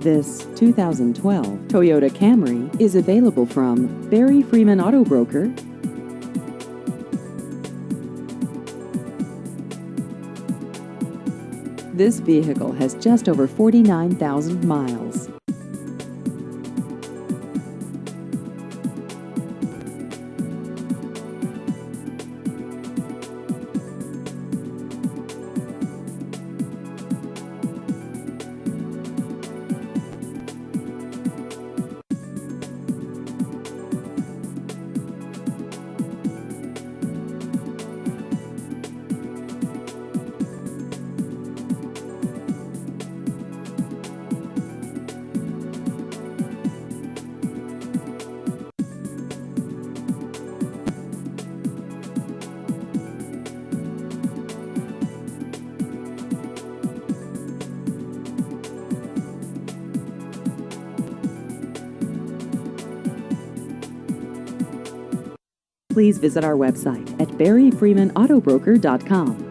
This 2012 Toyota Camry is available from Barry Freeman Auto Broker. This vehicle has just over 49,000 miles. Please visit our website at barryfreemanautobroker.com.